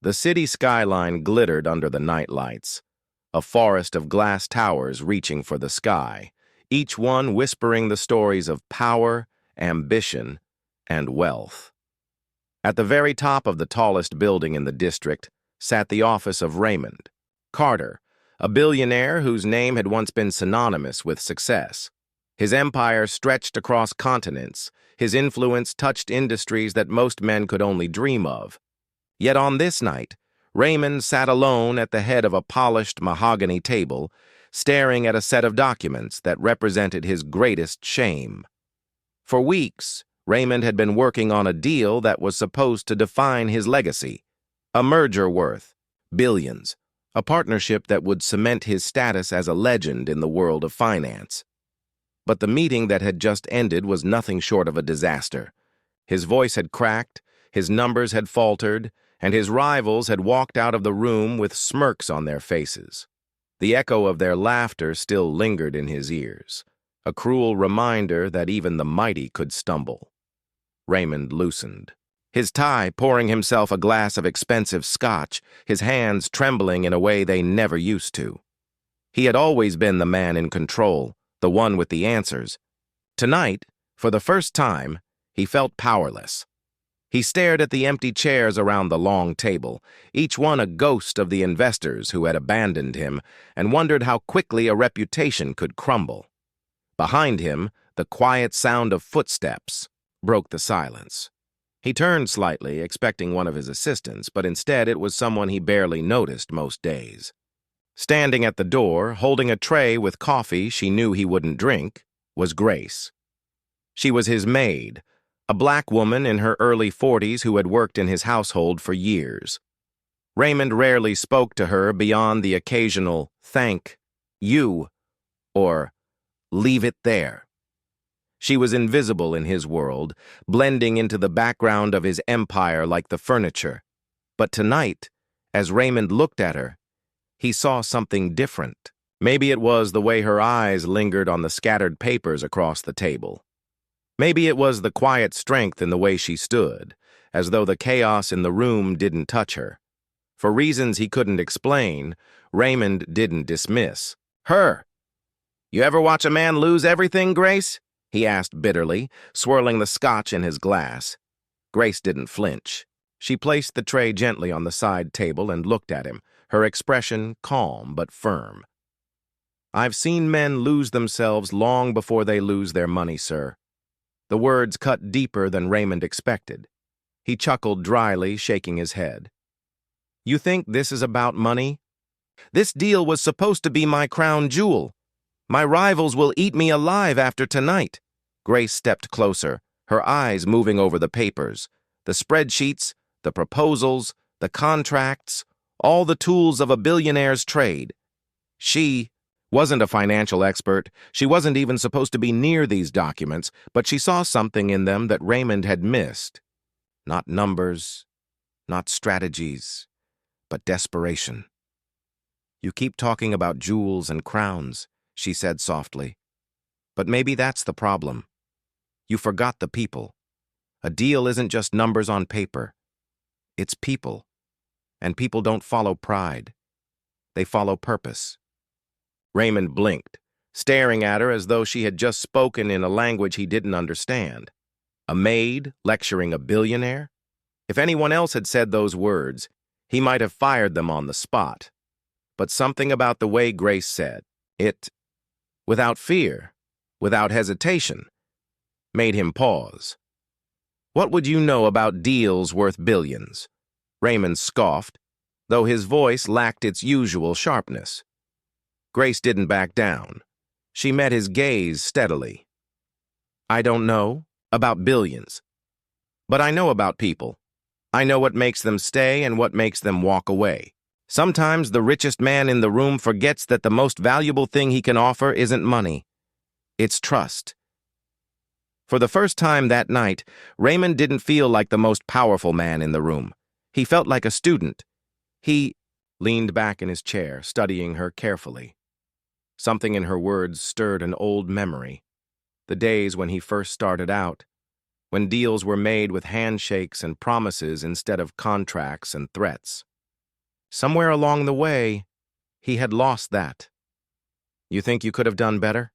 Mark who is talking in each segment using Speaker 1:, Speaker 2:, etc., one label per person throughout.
Speaker 1: The city skyline glittered under the night lights, a forest of glass towers reaching for the sky, each one whispering the stories of power, ambition, and wealth. At the very top of the tallest building in the district sat the office of Raymond Carter, a billionaire whose name had once been synonymous with success. His empire stretched across continents, his influence touched industries that most men could only dream of. Yet on this night, Raymond sat alone at the head of a polished mahogany table, staring at a set of documents that represented his greatest shame. For weeks, Raymond had been working on a deal that was supposed to define his legacy, a merger worth billions, a partnership that would cement his status as a legend in the world of finance. But the meeting that had just ended was nothing short of a disaster. His voice had cracked, his numbers had faltered, and his rivals had walked out of the room with smirks on their faces. The echo of their laughter still lingered in his ears, a cruel reminder that even the mighty could stumble. Raymond loosened, his tie pouring himself a glass of expensive scotch, his hands trembling in a way they never used to. He had always been the man in control, the one with the answers. Tonight, for the first time, he felt powerless. He stared at the empty chairs around the long table, each one a ghost of the investors who had abandoned him, and wondered how quickly a reputation could crumble. Behind him, the quiet sound of footsteps broke the silence. He turned slightly, expecting one of his assistants, but instead it was someone he barely noticed most days. Standing at the door, holding a tray with coffee she knew he wouldn't drink, was Grace. She was his maid, a black woman in her early 40s who had worked in his household for years. Raymond rarely spoke to her beyond the occasional "thank you" or "leave it there." She was invisible in his world, blending into the background of his empire like the furniture. But tonight, as Raymond looked at her, he saw something different. Maybe it was the way her eyes lingered on the scattered papers across the table. Maybe it was the quiet strength in the way she stood, as though the chaos in the room didn't touch her. For reasons he couldn't explain, Raymond didn't dismiss her. "You ever watch a man lose everything, Grace?" he asked bitterly, swirling the scotch in his glass. Grace didn't flinch. She placed the tray gently on the side table and looked at him, her expression calm but firm. "I've seen men lose themselves long before they lose their money, sir." The words cut deeper than Raymond expected. He chuckled dryly, shaking his head. "You think this is about money? This deal was supposed to be my crown jewel. My rivals will eat me alive after tonight." Grace stepped closer, her eyes moving over the papers, the spreadsheets, the proposals, the contracts, all the tools of a billionaire's trade. She wasn't a financial expert. She wasn't even supposed to be near these documents, but she saw something in them that Raymond had missed. Not numbers, not strategies, but desperation. "You keep talking about jewels and crowns," she said softly. "But maybe that's the problem. You forgot the people. A deal isn't just numbers on paper. It's people. And people don't follow pride. They follow purpose." Raymond blinked, staring at her as though she had just spoken in a language he didn't understand. A maid lecturing a billionaire? If anyone else had said those words, he might have fired them on the spot. But something about the way Grace said it, without fear, without hesitation, made him pause. "What would you know about deals worth billions?" Raymond scoffed, though his voice lacked its usual sharpness. Grace didn't back down. She met his gaze steadily. "I don't know about billions, but I know about people. I know what makes them stay and what makes them walk away. Sometimes the richest man in the room forgets that the most valuable thing he can offer isn't money. It's trust." For the first time that night, Raymond didn't feel like the most powerful man in the room. He felt like a student. He leaned back in his chair, studying her carefully. Something in her words stirred an old memory. The days when he first started out, when deals were made with handshakes and promises instead of contracts and threats. Somewhere along the way, he had lost that. "You think you could have done better?"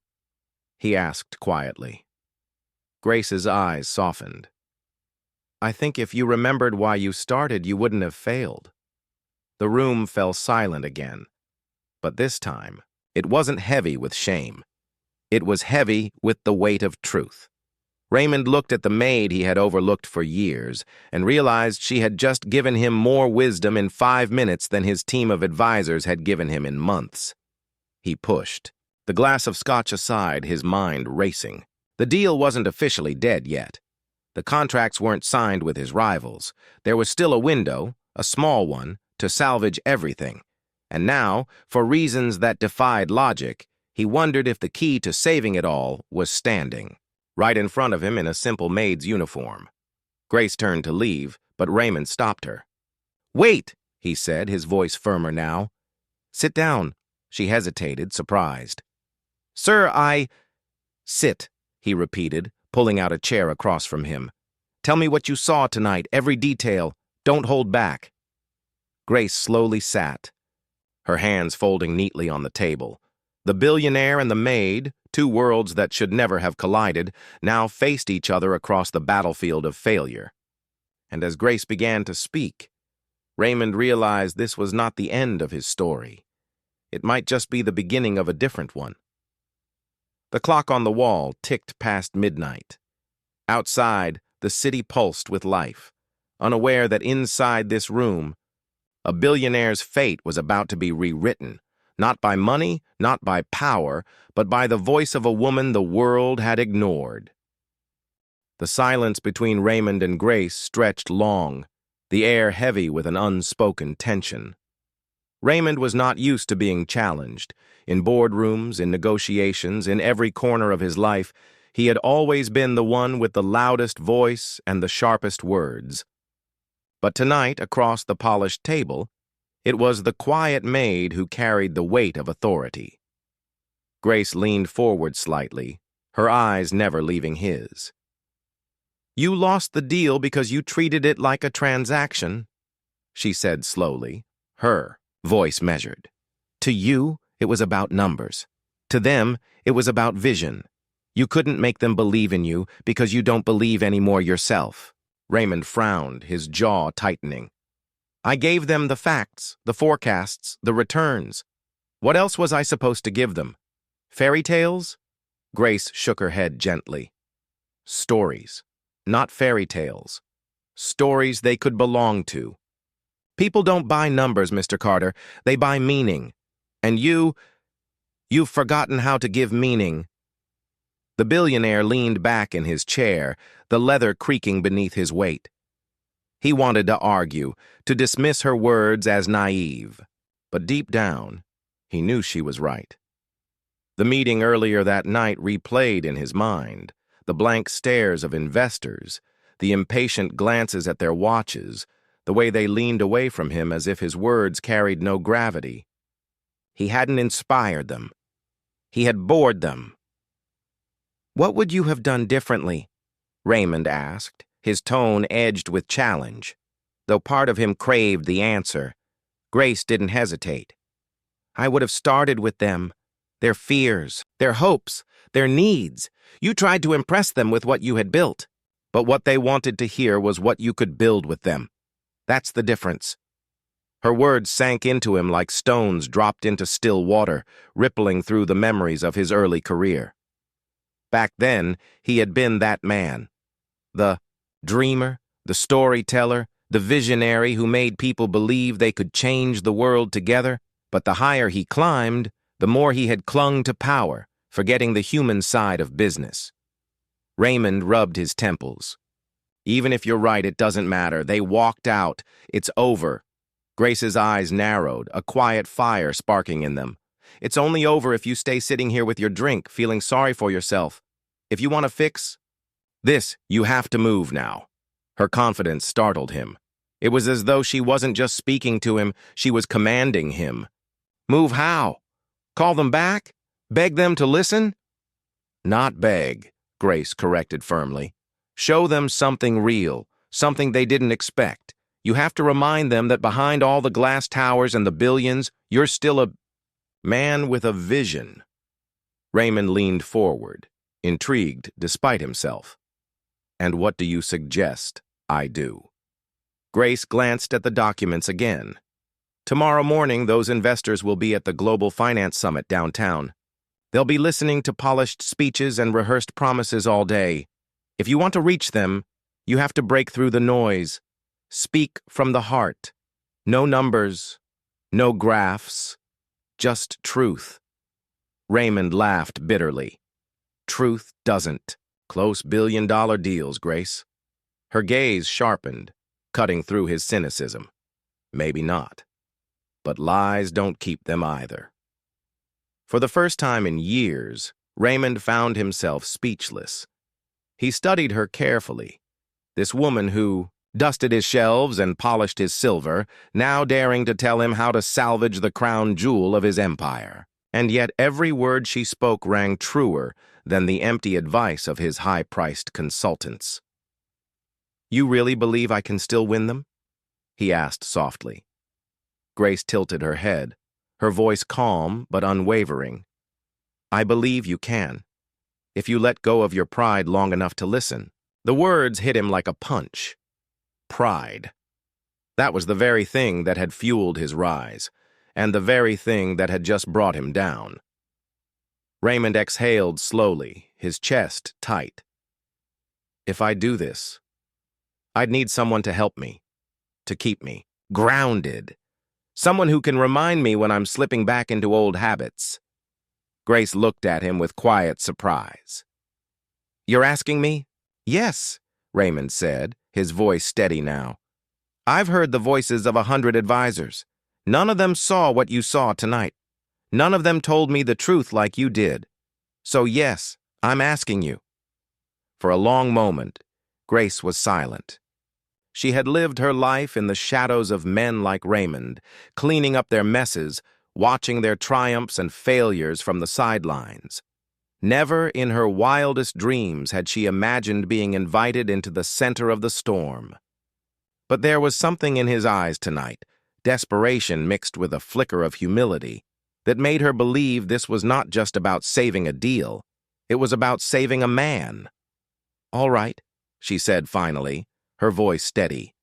Speaker 1: he asked quietly. Grace's eyes softened. "I think if you remembered why you started, you wouldn't have failed." The room fell silent again, but this time, it wasn't heavy with shame. It was heavy with the weight of truth. Raymond looked at the maid he had overlooked for years and realized she had just given him more wisdom in 5 minutes than his team of advisors had given him in months. He pushed, the glass of scotch aside, his mind racing. The deal wasn't officially dead yet. The contracts weren't signed with his rivals. There was still a window, a small one, to salvage everything. And now, for reasons that defied logic, he wondered if the key to saving it all was standing right in front of him in a simple maid's uniform. Grace turned to leave, but Raymond stopped her. "Wait," he said, his voice firmer now. "Sit down." She hesitated, surprised. "Sir, Sit," he repeated, pulling out a chair across from him. "Tell me what you saw tonight, every detail. Don't hold back." Grace slowly sat, her hands folding neatly on the table. The billionaire and the maid, two worlds that should never have collided, now faced each other across the battlefield of failure. And as Grace began to speak, Raymond realized this was not the end of his story. It might just be the beginning of a different one. The clock on the wall ticked past midnight. Outside, the city pulsed with life, unaware that inside this room, a billionaire's fate was about to be rewritten. Not by money, not by power, but by the voice of a woman the world had ignored. The silence between Raymond and Grace stretched long, the air heavy with an unspoken tension. Raymond was not used to being challenged. In boardrooms, in negotiations, in every corner of his life, he had always been the one with the loudest voice and the sharpest words. But tonight, across the polished table, it was the quiet maid who carried the weight of authority. Grace leaned forward slightly, her eyes never leaving his. "You lost the deal because you treated it like a transaction," she said slowly, her voice measured. "To you, it was about numbers. To them, it was about vision. You couldn't make them believe in you because you don't believe anymore yourself." Raymond frowned, his jaw tightening. "I gave them the facts, the forecasts, the returns. What else was I supposed to give them? Fairy tales?" Grace shook her head gently. "Stories, not fairy tales. Stories they could belong to. People don't buy numbers, Mr. Carter. They buy meaning. And you've forgotten how to give meaning." The billionaire leaned back in his chair, the leather creaking beneath his weight. He wanted to argue, to dismiss her words as naive. But deep down, he knew she was right. The meeting earlier that night replayed in his mind, the blank stares of investors, the impatient glances at their watches, the way they leaned away from him as if his words carried no gravity. He hadn't inspired them. He had bored them. "What would you have done differently?" Raymond asked, his tone edged with challenge. Though part of him craved the answer, Grace didn't hesitate. "I would have started with them, their fears, their hopes, their needs. You tried to impress them with what you had built, but what they wanted to hear was what you could build with them. That's the difference." Her words sank into him like stones dropped into still water, rippling through the memories of his early career. Back then, he had been that man. The dreamer, the storyteller, the visionary who made people believe they could change the world together. But the higher he climbed, the more he had clung to power, forgetting the human side of business. Raymond rubbed his temples. "Even if you're right, it doesn't matter. They walked out. It's over." Grace's eyes narrowed, a quiet fire sparking in them. "It's only over if you stay sitting here with your drink, feeling sorry for yourself. If you want to fix this, you have to move now." Her confidence startled him. It was as though she wasn't just speaking to him, she was commanding him. "Move how? Call them back? Beg them to listen?" "Not beg," Grace corrected firmly. "Show them something real, something they didn't expect. You have to remind them that behind all the glass towers and the billions, you're still a man with a vision. Raymond leaned forward, intrigued despite himself. And what do you suggest I do? Grace glanced at the documents again. Tomorrow morning, those investors will be at the Global Finance Summit downtown. They'll be listening to polished speeches and rehearsed promises all day. If you want to reach them, you have to break through the noise. Speak from the heart. No numbers, no graphs, just truth. Raymond laughed bitterly. Truth doesn't close billion-dollar deals, Grace. Her gaze sharpened, cutting through his cynicism. Maybe not. But lies don't keep them either. For the first time in years, Raymond found himself speechless. He studied her carefully. This woman who dusted his shelves and polished his silver, now daring to tell him how to salvage the crown jewel of his empire. And yet every word she spoke rang truer than the empty advice of his high-priced consultants. "You really believe I can still win them?" he asked softly. Grace tilted her head, her voice calm but unwavering. "I believe you can, if you let go of your pride long enough to listen." The words hit him like a punch. Pride. That was the very thing that had fueled his rise, and the very thing that had just brought him down. Raymond exhaled slowly, his chest tight. "If I do this, I'd need someone to help me, to keep me grounded. Someone who can remind me when I'm slipping back into old habits." Grace looked at him with quiet surprise. "You're asking me?" "Yes," Raymond said, his voice steady now. "I've heard the voices of 100 advisors. None of them saw what you saw tonight. None of them told me the truth like you did. So yes, I'm asking you." For a long moment, Grace was silent. She had lived her life in the shadows of men like Raymond, cleaning up their messes, watching their triumphs and failures from the sidelines. Never in her wildest dreams had she imagined being invited into the center of the storm. But there was something in his eyes tonight, desperation mixed with a flicker of humility, that made her believe this was not just about saving a deal, it was about saving a man. "All right," she said finally, her voice steady.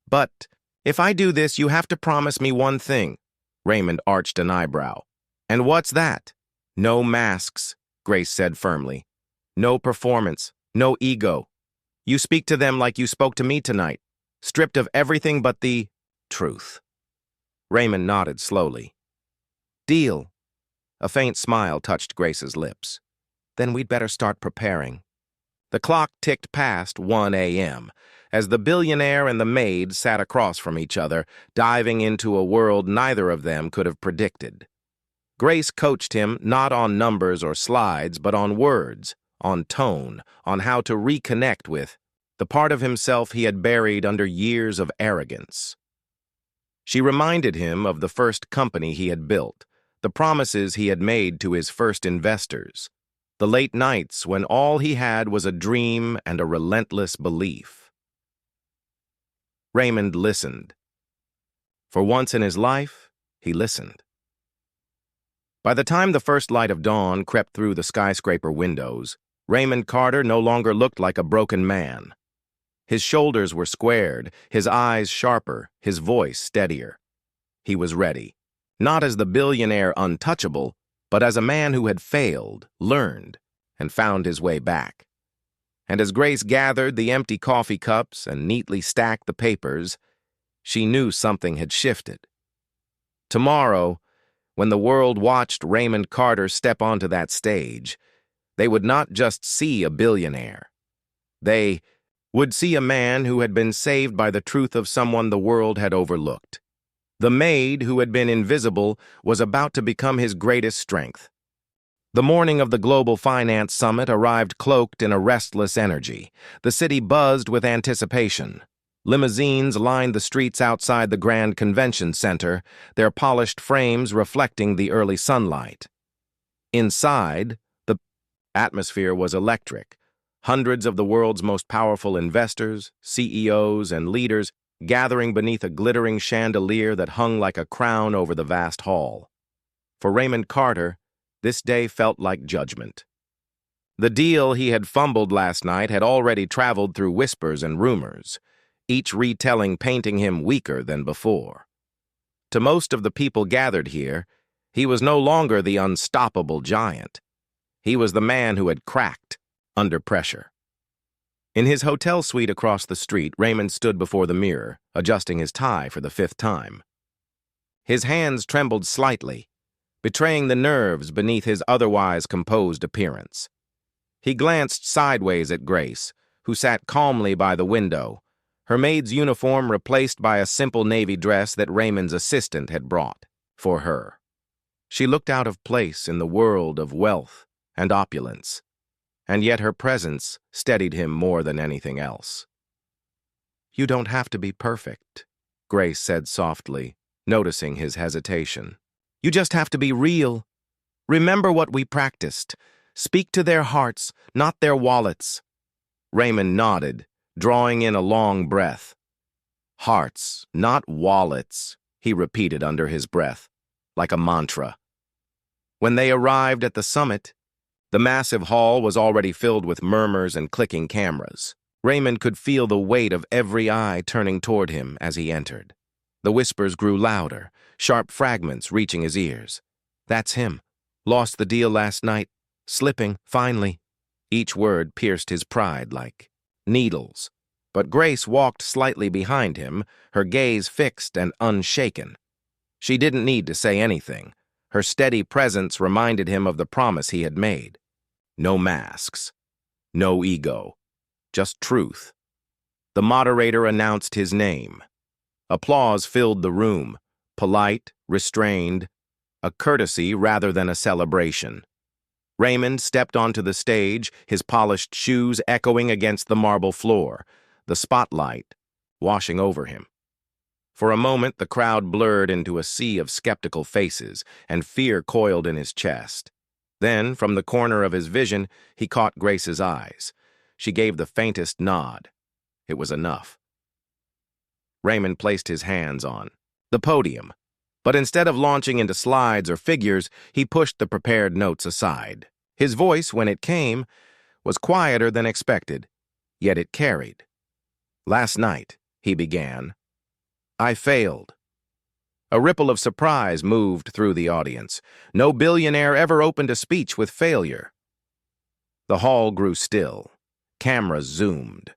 Speaker 1: "But if I do this, you have to promise me one thing." Raymond arched an eyebrow. "And what's that?" "No masks," Grace said firmly. "No performance, no ego. You speak to them like you spoke to me tonight, stripped of everything but the truth." Raymond nodded slowly. "Deal." A faint smile touched Grace's lips. "Then we'd better start preparing." The clock ticked past 1 a.m. as the billionaire and the maid sat across from each other, diving into a world neither of them could have predicted. Grace coached him not on numbers or slides, but on words, on tone, on how to reconnect with the part of himself he had buried under years of arrogance. She reminded him of the first company he had built, the promises he had made to his first investors, the late nights when all he had was a dream and a relentless belief. Raymond listened. For once in his life, he listened. By the time the first light of dawn crept through the skyscraper windows, Raymond Carter no longer looked like a broken man. His shoulders were squared, his eyes sharper, his voice steadier. He was ready, not as the billionaire untouchable, but as a man who had failed, learned, and found his way back. And as Grace gathered the empty coffee cups and neatly stacked the papers, she knew something had shifted. Tomorrow, when the world watched Raymond Carter step onto that stage, they would not just see a billionaire. They would see a man who had been saved by the truth of someone the world had overlooked. The maid who had been invisible was about to become his greatest strength. The morning of the Global Finance Summit arrived cloaked in a restless energy. The city buzzed with anticipation. Limousines lined the streets outside the Grand Convention Center, their polished frames reflecting the early sunlight. Inside, the atmosphere was electric. Hundreds of the world's most powerful investors, CEOs, and leaders gathering beneath a glittering chandelier that hung like a crown over the vast hall. For Raymond Carter, this day felt like judgment. The deal he had fumbled last night had already traveled through whispers and rumors, each retelling painting him weaker than before. To most of the people gathered here, he was no longer the unstoppable giant. He was the man who had cracked under pressure. In his hotel suite across the street, Raymond stood before the mirror, adjusting his tie for the 5th time. His hands trembled slightly, betraying the nerves beneath his otherwise composed appearance. He glanced sideways at Grace, who sat calmly by the window, her maid's uniform replaced by a simple navy dress that Raymond's assistant had brought for her. She looked out of place in the world of wealth and opulence, and yet her presence steadied him more than anything else. "You don't have to be perfect," Grace said softly, noticing his hesitation. "You just have to be real. Remember what we practiced. Speak to their hearts, not their wallets." Raymond nodded, drawing in a long breath. "Hearts, not wallets," he repeated under his breath, like a mantra. When they arrived at the summit, the massive hall was already filled with murmurs and clicking cameras. Raymond could feel the weight of every eye turning toward him as he entered. The whispers grew louder, sharp fragments reaching his ears. "That's him. Lost the deal last night. Slipping, finally." Each word pierced his pride like needles. But Grace walked slightly behind him, her gaze fixed and unshaken. She didn't need to say anything. Her steady presence reminded him of the promise he had made. No masks. No ego. Just truth. The moderator announced his name. Applause filled the room, polite, restrained, a courtesy rather than a celebration. Raymond stepped onto the stage, his polished shoes echoing against the marble floor, the spotlight washing over him. For a moment, the crowd blurred into a sea of skeptical faces, and fear coiled in his chest. Then, from the corner of his vision, he caught Grace's eyes. She gave the faintest nod. It was enough. Raymond placed his hands on the podium, but instead of launching into slides or figures, he pushed the prepared notes aside. His voice, when it came, was quieter than expected, yet it carried. "Last night," he began, "I failed." A ripple of surprise moved through the audience. No billionaire ever opened a speech with failure. The hall grew still. Cameras zoomed.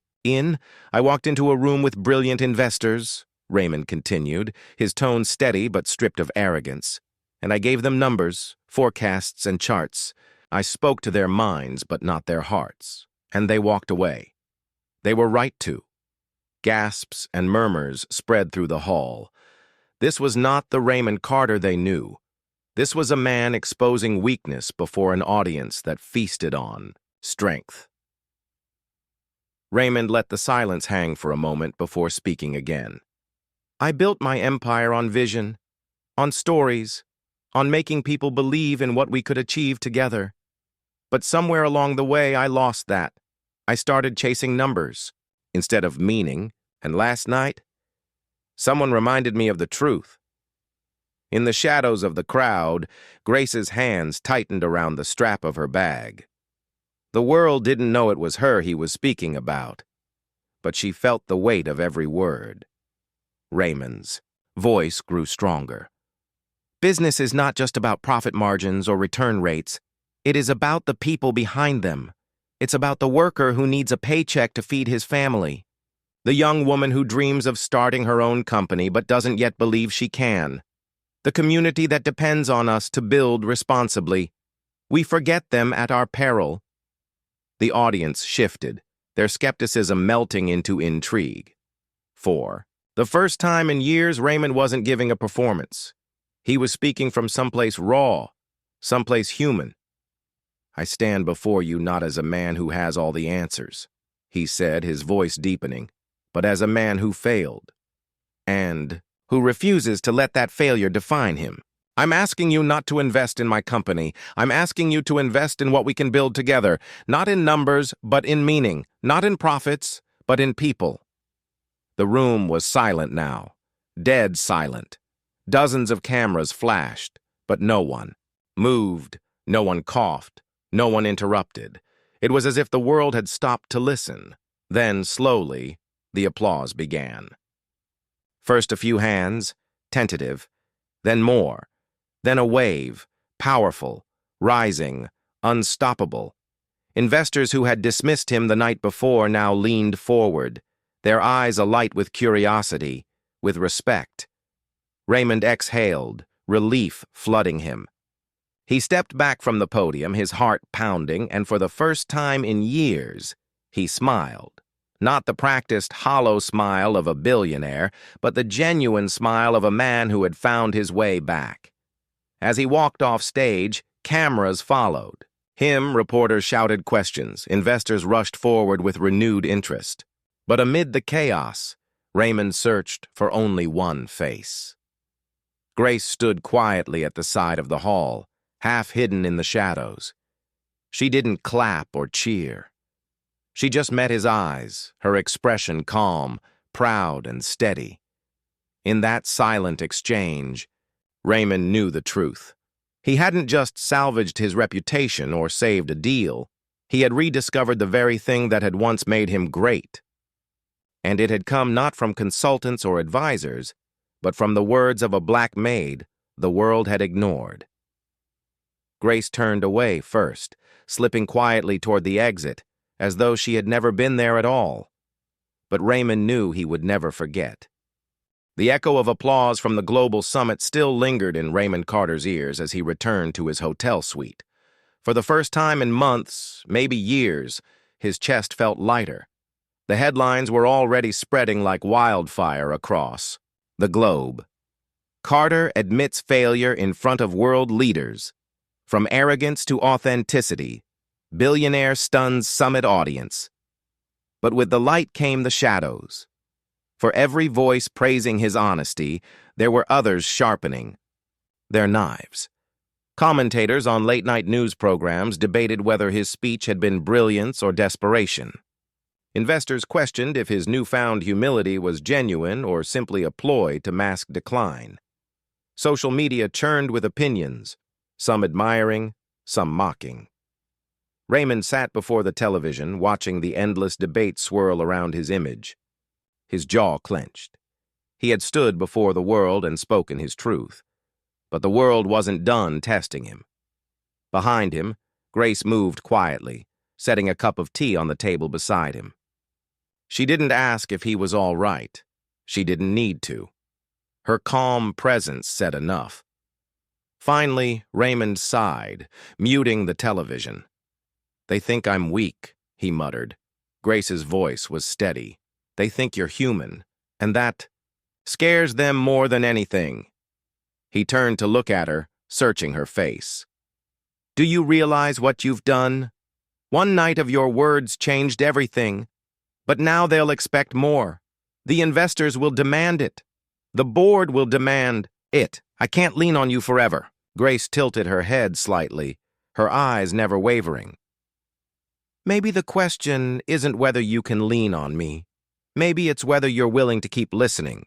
Speaker 1: I walked into a room with brilliant investors," Raymond continued, his tone steady but stripped of arrogance. "And I gave them numbers, forecasts, and charts. I spoke to their minds but not their hearts. And they walked away. They were right to." Gasps and murmurs spread through the hall. This was not the Raymond Carter they knew. This was a man exposing weakness before an audience that feasted on strength. Raymond let the silence hang for a moment before speaking again. "I built my empire on vision, on stories, on making people believe in what we could achieve together. But somewhere along the way, I lost that. I started chasing numbers instead of meaning, and last night, someone reminded me of the truth." In the shadows of the crowd, Grace's hands tightened around the strap of her bag. The world didn't know it was her he was speaking about, but she felt the weight of every word. Raymond's voice grew stronger. "Business is not just about profit margins or return rates. It is about the people behind them. It's about the worker who needs a paycheck to feed his family. The young woman who dreams of starting her own company but doesn't yet believe she can. The community that depends on us to build responsibly. We forget them at our peril." The audience shifted, their skepticism melting into intrigue. For the first time in years, Raymond wasn't giving a performance. He was speaking from someplace raw, someplace human. "I stand before you not as a man who has all the answers," he said, his voice deepening, "but as a man who failed, and who refuses to let that failure define him. I'm asking you not to invest in my company. I'm asking you to invest in what we can build together, not in numbers, but in meaning, not in profits, but in people." The room was silent now, dead silent. Dozens of cameras flashed, but no one moved, no one coughed, no one interrupted. It was as if the world had stopped to listen. Then, slowly, the applause began. First a few hands, tentative, then more, then a wave, powerful, rising, unstoppable. Investors who had dismissed him the night before now leaned forward, their eyes alight with curiosity, with respect. Raymond exhaled, relief flooding him. He stepped back from the podium, his heart pounding, and for the first time in years, he smiled. Not the practiced, hollow smile of a billionaire, but the genuine smile of a man who had found his way back. As he walked off stage, cameras followed. Reporters shouted questions, investors rushed forward with renewed interest. But amid the chaos, Raymond searched for only one face. Grace stood quietly at the side of the hall, half hidden in the shadows. She didn't clap or cheer. She just met his eyes, her expression calm, proud, and steady. In that silent exchange, Raymond knew the truth. He hadn't just salvaged his reputation or saved a deal. He had rediscovered the very thing that had once made him great. And it had come not from consultants or advisors, but from the words of a black maid the world had ignored. Grace turned away first, slipping quietly toward the exit, as though she had never been there at all. But Raymond knew he would never forget. The echo of applause from the global summit still lingered in Raymond Carter's ears as he returned to his hotel suite. For the first time in months, maybe years, his chest felt lighter. The headlines were already spreading like wildfire across the globe. Carter admits failure in front of world leaders. From arrogance to authenticity, Billionaire stuns summit audience. But with the light came the shadows. For every voice praising his honesty, there were others sharpening their knives. Commentators on late-night news programs debated whether his speech had been brilliance or desperation. Investors questioned if his newfound humility was genuine or simply a ploy to mask decline. Social media churned with opinions, some admiring, some mocking. Raymond sat before the television, watching the endless debate swirl around his image. His jaw clenched. He had stood before the world and spoken his truth. But the world wasn't done testing him. Behind him, Grace moved quietly, setting a cup of tea on the table beside him. She didn't ask if he was all right. She didn't need to. Her calm presence said enough. Finally, Raymond sighed, muting the television. "They think I'm weak," he muttered. Grace's voice was steady. "They think you're human, and that scares them more than anything." He turned to look at her, searching her face. "Do you realize what you've done? One night of your words changed everything, but now they'll expect more. The investors will demand it. The board will demand it. I can't lean on you forever." Grace tilted her head slightly, her eyes never wavering. "Maybe the question isn't whether you can lean on me. Maybe it's whether you're willing to keep listening."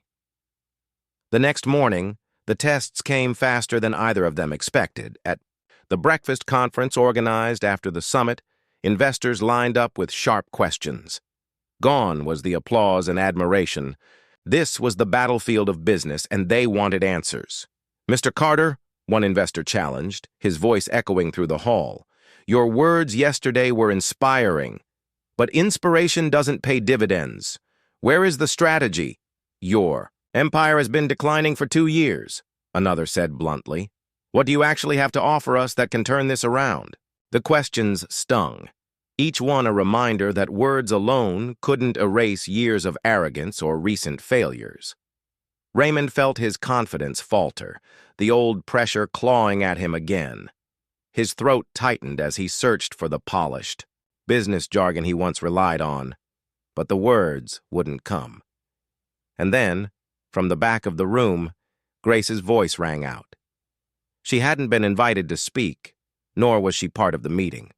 Speaker 1: The next morning, the tests came faster than either of them expected. At the breakfast conference organized after the summit, investors lined up with sharp questions. Gone was the applause and admiration. This was the battlefield of business, and they wanted answers. "Mr. Carter," one investor challenged, his voice echoing through the hall, "your words yesterday were inspiring, but inspiration doesn't pay dividends. Where is the strategy?" "Your empire has been declining for 2 years," another said bluntly. "What do you actually have to offer us that can turn this around?" The questions stung, each one a reminder that words alone couldn't erase years of arrogance or recent failures. Raymond felt his confidence falter, the old pressure clawing at him again. His throat tightened as he searched for the polished business jargon he once relied on, but the words wouldn't come. And then, from the back of the room, Grace's voice rang out. She hadn't been invited to speak, nor was she part of the meeting.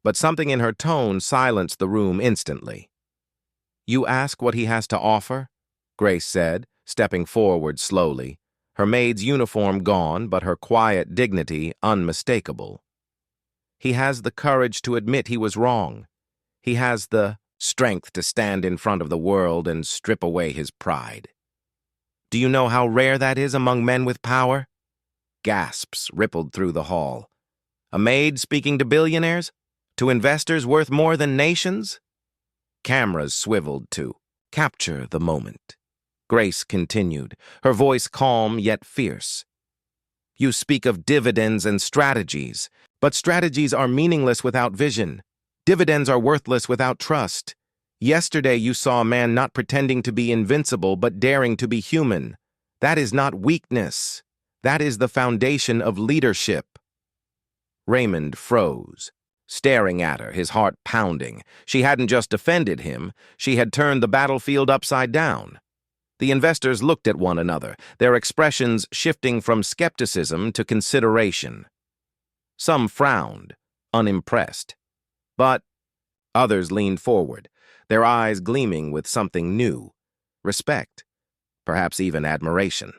Speaker 1: But something in her tone silenced the room instantly. You ask what he has to offer? Grace said, stepping forward slowly, her maid's uniform gone but her quiet dignity unmistakable. He has the courage to admit he was wrong. He has the strength to stand in front of the world and strip away his pride. Do you know how rare that is among men with power? Gasps rippled through the hall. A maid speaking to billionaires? To investors worth more than nations? Cameras swiveled to capture the moment. Grace continued, her voice calm yet fierce. You speak of dividends and strategies, but strategies are meaningless without vision. Dividends are worthless without trust. Yesterday you saw a man not pretending to be invincible but daring to be human. That is not weakness. That is the foundation of leadership. Raymond froze, staring at her, his heart pounding. She hadn't just defended him, she had turned the battlefield upside down. The investors looked at one another, their expressions shifting from skepticism to consideration. Some frowned, unimpressed. But others leaned forward, their eyes gleaming with something new, respect, perhaps even admiration.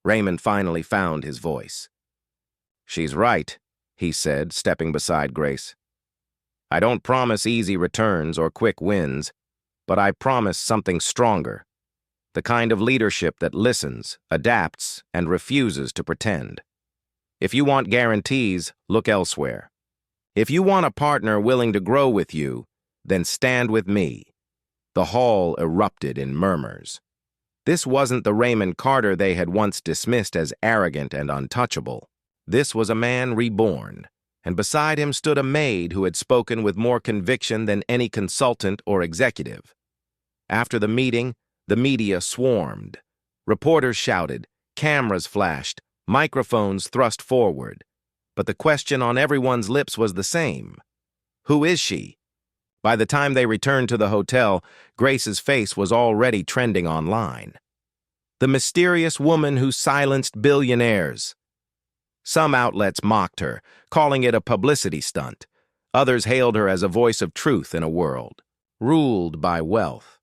Speaker 1: Raymond finally found his voice. She's right, he said, stepping beside Grace. I don't promise easy returns or quick wins, but I promise something stronger. The kind of leadership that listens, adapts, and refuses to pretend. If you want guarantees, look elsewhere. If you want a partner willing to grow with you, then stand with me. The hall erupted in murmurs. This wasn't the Raymond Carter they had once dismissed as arrogant and untouchable. This was a man reborn, and beside him stood a maid who had spoken with more conviction than any consultant or executive. After the meeting, the media swarmed. Reporters shouted, cameras flashed, microphones thrust forward. But the question on everyone's lips was the same. Who is she? By the time they returned to the hotel, Grace's face was already trending online. The mysterious woman who silenced billionaires. Some outlets mocked her, calling it a publicity stunt. Others hailed her as a voice of truth in a world ruled by wealth.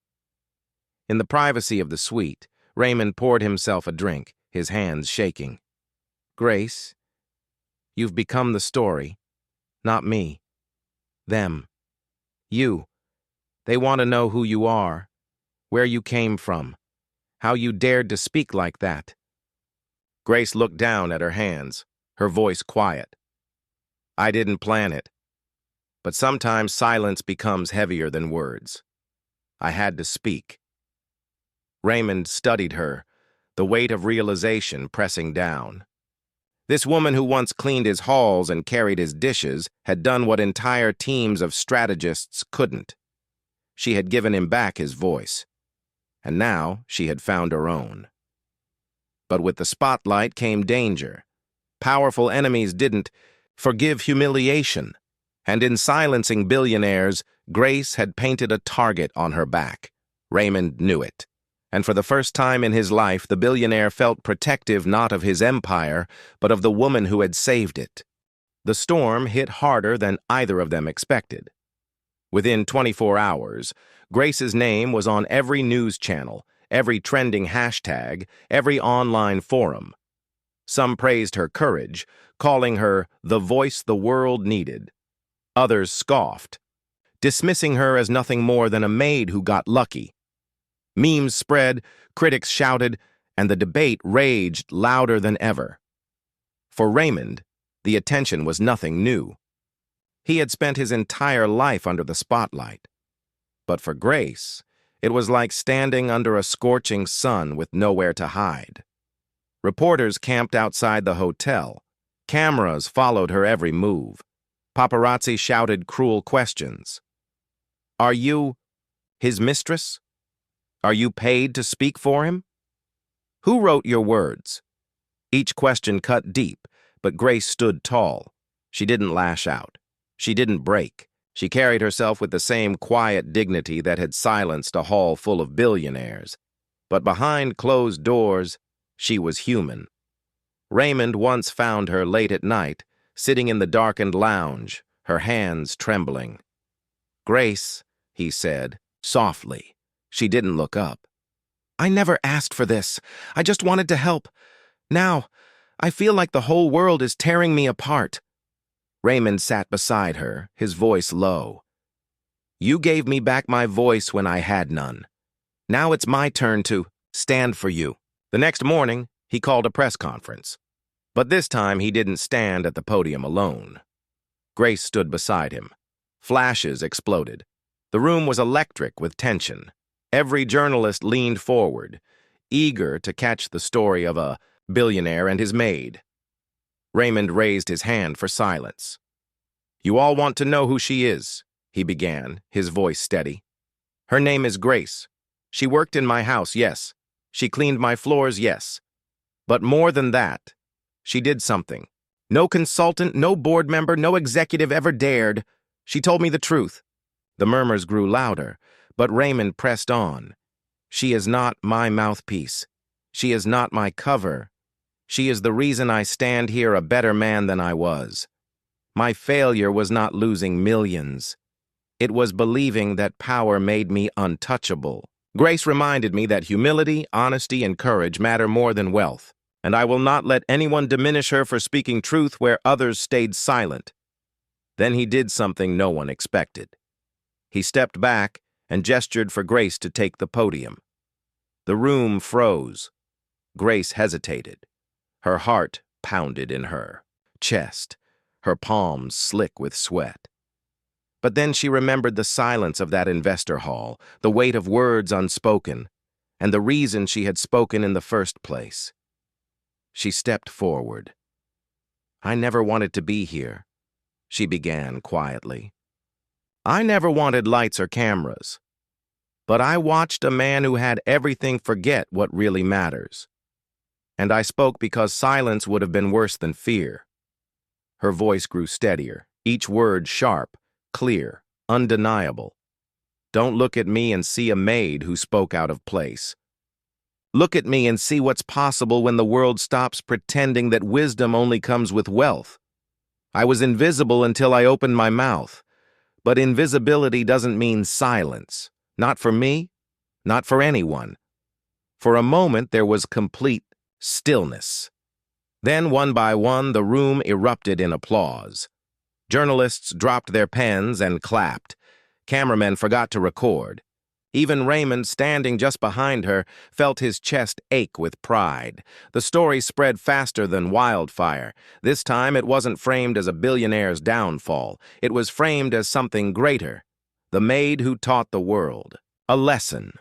Speaker 1: In the privacy of the suite, Raymond poured himself a drink, his hands shaking. Grace, you've become the story, not me. Them. You. They want to know who you are, where you came from, how you dared to speak like that. Grace looked down at her hands, her voice quiet. I didn't plan it, but sometimes silence becomes heavier than words. I had to speak. Raymond studied her, the weight of realization pressing down. This woman who once cleaned his halls and carried his dishes had done what entire teams of strategists couldn't. She had given him back his voice, and now she had found her own. But with the spotlight came danger. Powerful enemies didn't forgive humiliation, and in silencing billionaires, Grace had painted a target on her back. Raymond knew it. And for the first time in his life, the billionaire felt protective not of his empire, but of the woman who had saved it. The storm hit harder than either of them expected. Within 24 hours, Grace's name was on every news channel, every trending hashtag, every online forum. Some praised her courage, calling her the voice the world needed. Others scoffed, dismissing her as nothing more than a maid who got lucky. Memes spread, critics shouted, and the debate raged louder than ever. For Raymond, the attention was nothing new. He had spent his entire life under the spotlight. But for Grace, it was like standing under a scorching sun with nowhere to hide. Reporters camped outside the hotel. Cameras followed her every move. Paparazzi shouted cruel questions. Are you his mistress? Are you paid to speak for him? Who wrote your words? Each question cut deep, but Grace stood tall. She didn't lash out. She didn't break. She carried herself with the same quiet dignity that had silenced a hall full of billionaires. But behind closed doors, she was human. Raymond once found her late at night, sitting in the darkened lounge, her hands trembling. Grace, he said, Softly. She didn't look up. I never asked for this. I just wanted to help. Now, I feel like the whole world is tearing me apart. Raymond sat beside her, his voice low. You gave me back my voice when I had none. Now it's my turn to stand for you. The next morning, he called a press conference. But this time, he didn't stand at the podium alone. Grace stood beside him. Flashes exploded. The room was electric with tension. Every journalist leaned forward, eager to catch the story of a billionaire and his maid. Raymond raised his hand for silence. You all want to know who she is, he began, his voice steady. Her name is Grace. She worked in my house, yes. She cleaned my floors, yes. But more than that, she did something. No consultant, no board member, no executive ever dared. She told me the truth. The murmurs grew louder, but Raymond pressed on. She is not my mouthpiece. She is not my cover. She is the reason I stand here a better man than I was. My failure was not losing millions. It was believing that power made me untouchable. Grace reminded me that humility, honesty, and courage matter more than wealth, and I will not let anyone diminish her for speaking truth where others stayed silent. Then he did something no one expected. He stepped back and gestured for Grace to take the podium. The room froze. Grace hesitated. Her heart pounded in her chest, her palms slick with sweat. But then she remembered the silence of that investor hall, the weight of words unspoken, and the reason she had spoken in the first place. She stepped forward. I never wanted to be here, she began quietly. I never wanted lights or cameras. But I watched a man who had everything forget what really matters. And I spoke because silence would have been worse than fear. Her voice grew steadier, each word sharp, clear, undeniable. Don't look at me and see a maid who spoke out of place. Look at me and see what's possible when the world stops pretending that wisdom only comes with wealth. I was invisible until I opened my mouth. But invisibility doesn't mean silence. Not for me, not for anyone. For a moment, there was complete stillness. Then, one by one, the room erupted in applause. Journalists dropped their pens and clapped. Cameramen forgot to record. Even Raymond, standing just behind her, felt his chest ache with pride. The story spread faster than wildfire. This time it wasn't framed as a billionaire's downfall. It was framed as something greater. The maid who taught the world. A lesson.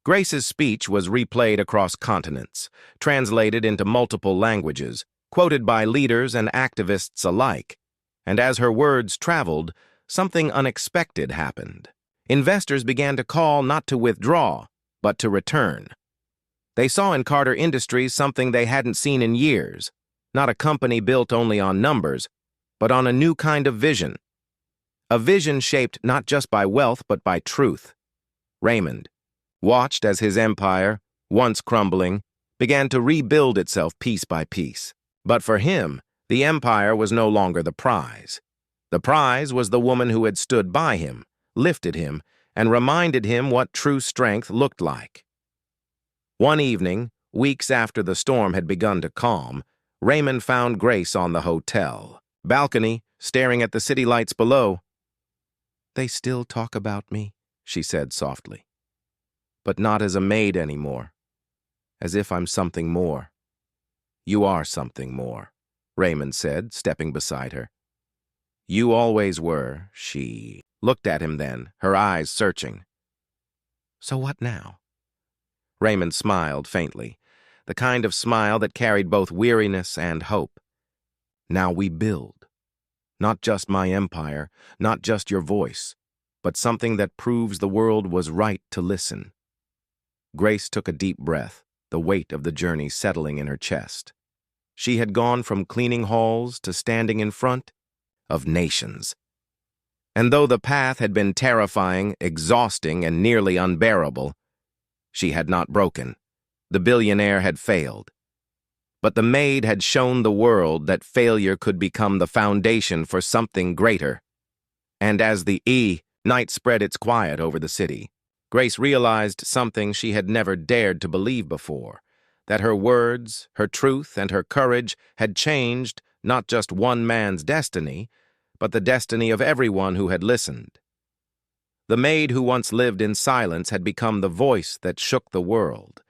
Speaker 1: Grace's speech was replayed across continents, translated into multiple languages, quoted by leaders and activists alike. And as her words traveled, something unexpected happened. Investors began to call not to withdraw, but to return. They saw in Carter Industries something they hadn't seen in years, not a company built only on numbers, but on a new kind of vision. A vision shaped not just by wealth, but by truth. Raymond watched as his empire, once crumbling, began to rebuild itself piece by piece. But for him, the empire was no longer the prize. The prize was the woman who had stood by him, lifted him, and reminded him what true strength looked like. One evening, weeks after the storm had begun to calm, Raymond found Grace on the hotel balcony, staring at the city lights below. They still talk about me, she said softly. But not as a maid anymore, as if I'm something more. You are something more, Raymond said, stepping beside her. You always were, she looked at him then, her eyes searching. So what now? Raymond smiled faintly, the kind of smile that carried both weariness and hope. Now we build. Not just my empire, not just your voice, but something that proves the world was right to listen. Grace took a deep breath, the weight of the journey settling in her chest. She had gone from cleaning halls to standing in front of nations. And though the path had been terrifying, exhausting, and nearly unbearable, she had not broken. The billionaire had failed. But the maid had shown the world that failure could become the foundation for something greater. And as the Night spread its quiet over the city. Grace realized something she had never dared to believe before, that her words, her truth, and her courage had changed not just one man's destiny, but the destiny of everyone who had listened. The maid who once lived in silence had become the voice that shook the world.